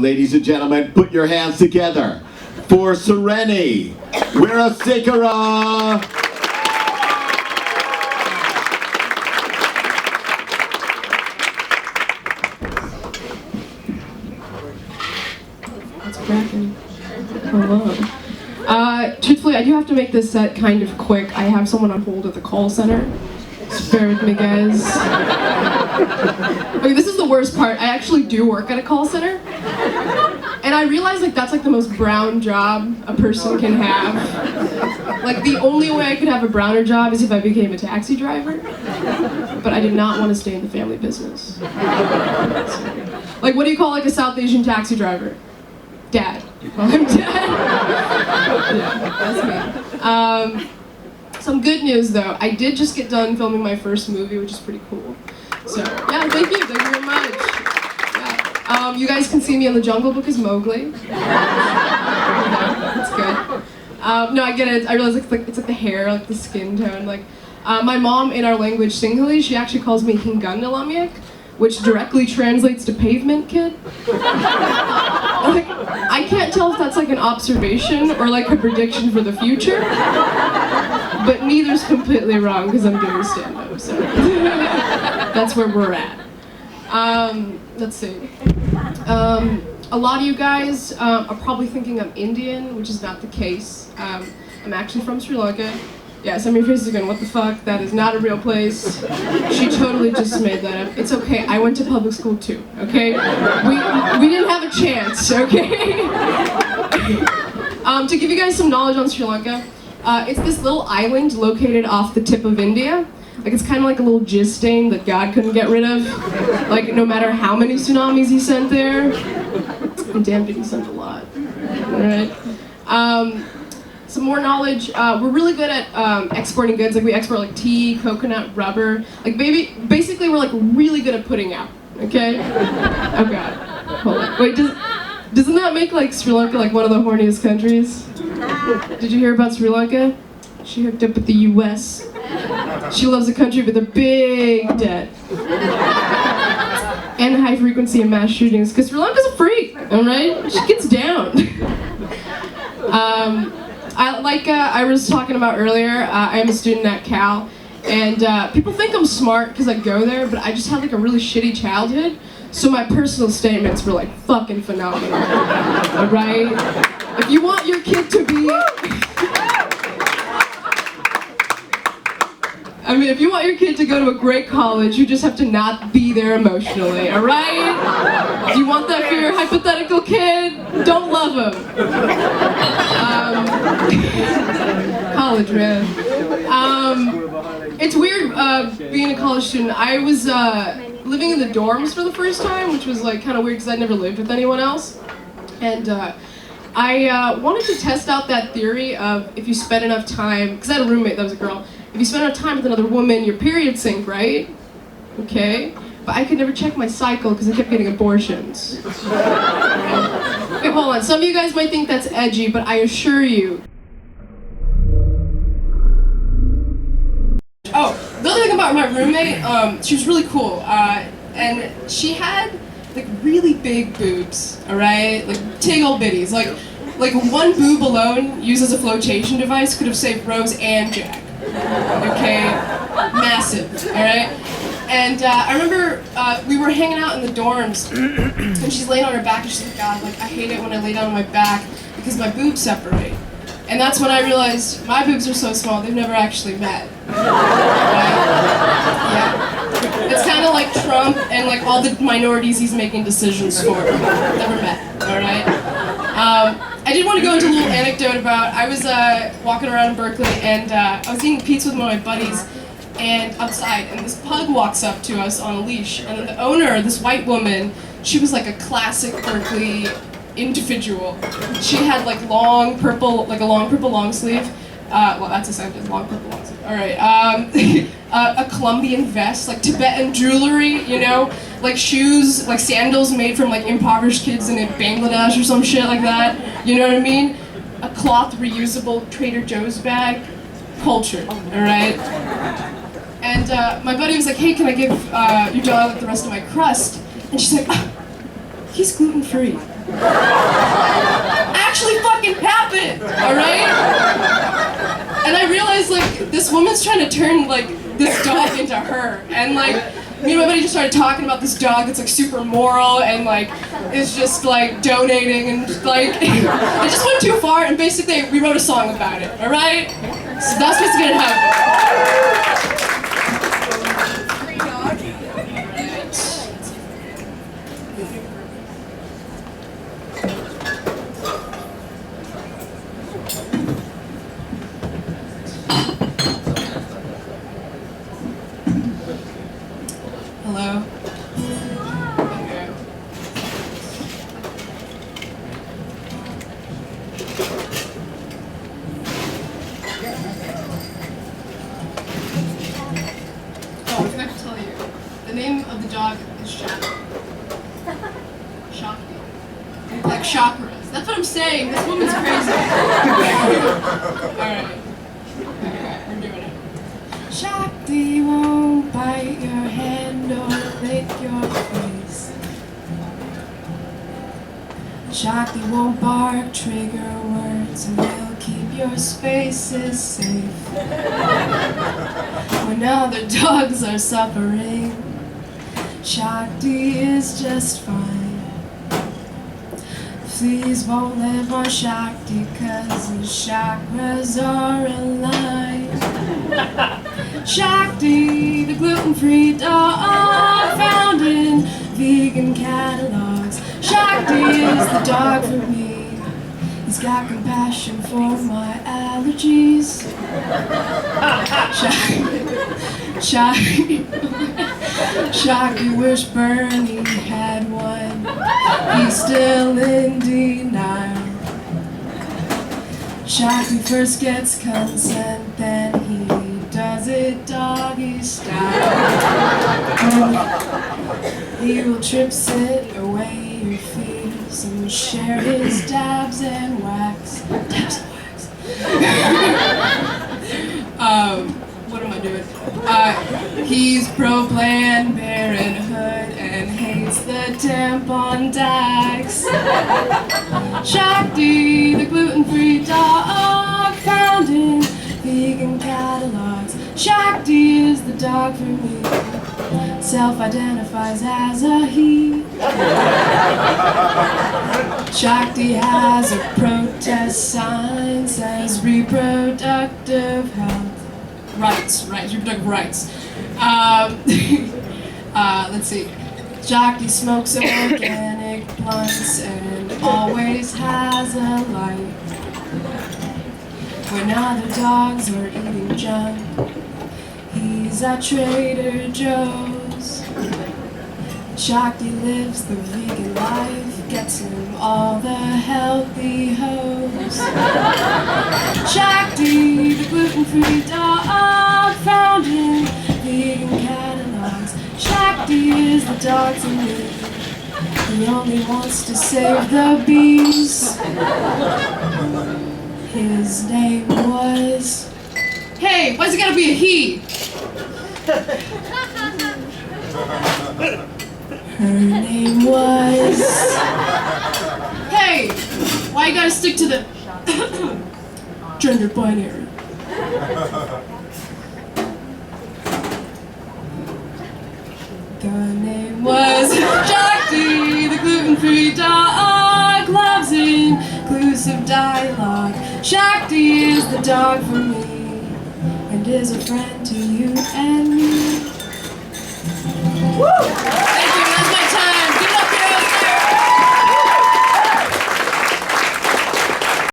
Ladies and gentlemen, put your hands together for Sureni Weerasekera. It's cracking. Hello. Truthfully, I do have to make this set kind of quick. I have someone on hold at the call center. Just bear with me, guys. Okay, this is the worst part. I actually do work at a call center. And I realize that's the most brown job a person can have. The only way I could have a browner job is if I became a taxi driver. But I did not want to stay in the family business. What do you call a South Asian taxi driver? Dad. Well, I'm dad. Yeah, that's me. Some good news though. I did just get done filming my first movie, which is pretty cool. So yeah, thank you very much. Yeah. You guys can see me in The Jungle Book as Mowgli. Yeah, that's good. No, I get it. I realize it's like the hair, the skin tone. My mom in our language, Sinhalese, she actually calls me Hinganda Lamiak, which directly translates to pavement kid. I can't tell if that's an observation or a prediction for the future, but neither's completely wrong because I'm doing stand-up, so that's where we're at. Let's see. A lot of you guys are probably thinking I'm Indian, which is not the case. I'm actually from Sri Lanka. Yeah, some of your faces are going, what the fuck? That is not a real place. She totally just made that up. It's okay, I went to public school too, okay? We didn't have a chance, okay? To give you guys some knowledge on Sri Lanka, it's this little island located off the tip of India. It's kind of like a little jizz stain that God couldn't get rid of. No matter how many tsunamis he sent there. And damn, did he send a lot. Alright. Some more knowledge, we're really good at exporting goods. We export tea, coconut, rubber. Basically we're really good at putting out, okay? Oh god, hold on. Wait, doesn't that make Sri Lanka one of the horniest countries? Did you hear about Sri Lanka? She hooked up with the US. She loves a country with a big debt. And high frequency of mass shootings, because Sri Lanka's a freak, alright? She gets down. I was talking about earlier, I am a student at Cal, and people think I'm smart because I go there, but I just had a really shitty childhood, so my personal statements were fucking phenomenal, alright? If you want your kid to be... if you want your kid to go to a great college, you just have to not be there emotionally, alright? If you want that for your hypothetical kid, don't love him. College, man. It's weird being a college student. I was living in the dorms for the first time, which was kind of weird because I'd never lived with anyone else. And I wanted to test out that theory of if you spend enough time, because I had a roommate that was a girl, if you spend enough time with another woman, your periods sync, right? Okay? But I could never check my cycle because I kept getting abortions. Okay, hold on. Some of you guys might think that's edgy, but I assure you. Oh, the other thing about my roommate, she was really cool. And she had really big boobs, alright? Tig old bitties. One boob alone, used as a flotation device, could have saved Rose and Jack. Okay? Massive, alright? And I remember we were hanging out in the dorms, and she's laying on her back, and she's like, God, I hate it when I lay down on my back because my boobs separate. And that's when I realized my boobs are so small, they've never actually met. Right? Yeah. It's kind of like Trump and all the minorities he's making decisions for. Never met, alright? I did want to go into a little anecdote about, I was walking around in Berkeley, and I was eating pizza with one of my buddies, and outside, and this pug walks up to us on a leash, and then the owner, this white woman, she was a classic Berkeley individual. She had long purple, a long purple long sleeve. Well, that's a sentence, long purple long sleeve. All right. A Colombian vest, Tibetan jewelry, shoes, sandals made from impoverished kids in Bangladesh or some shit like that. You know what I mean? A cloth reusable Trader Joe's bag. Culture. All right. And my buddy was like, hey, can I give your dog the rest of my crust? And she's like, he's gluten-free. Actually fucking happened, alright? And I realized, like, this woman's trying to turn, like, this dog into her. And, like, me and my buddy just started talking about this dog that's, like, super moral and, like, is just, like, donating and, like, it just went too far, and basically we wrote a song about it, alright? So that's what's gonna happen. Hello? Okay. Oh, I forgot to tell you. The name of the dog is Shakti. Shakti. Like chakras. That's what I'm saying. This woman's crazy. Alright. Okay, we're doing it. Shakti won't bite your hand or lick your face. Shakti won't bark trigger words and will keep your spaces safe. When other dogs are suffering, Shakti is just fine. Fleas won't live on Shakti 'cause his chakras are aligned. Shakti, the gluten-free dog found in vegan catalogs. Shakti is the dog for me. He's got compassion for my allergies. Shakti wish Bernie had one. He's still in denial. Shakti first gets consent, then he does it doggy style. He will trip, sit away your fears and share his dabs and wax. Dabs and wax. What am I doing? He's pro-Planned Parenthood and hates the tampon tax. Shakti, the gluten-free dog found in vegan catalogs. Shakti is the dog for me. Self-identifies as a he. Shakti has a protest sign, says reproductive health. Rights, reproductive rights. Let's see. Shakti smokes organic blunts and always has a light. When other dogs are eating junk, he's at Trader Joe's. Shakti lives the vegan life, gets him all the healthy hoes. Shakti, the gluten-free dog found in vegan catalogs. Shakti is the dog for me. He only wants to save the bees. His name was... Hey, why's it gotta be a he? Her name was... Hey, why you gotta stick to the gender binary? The name was Shakti, the gluten-free dog, loves inclusive dialogue. Shakti is the dog for me, and is a friend to you and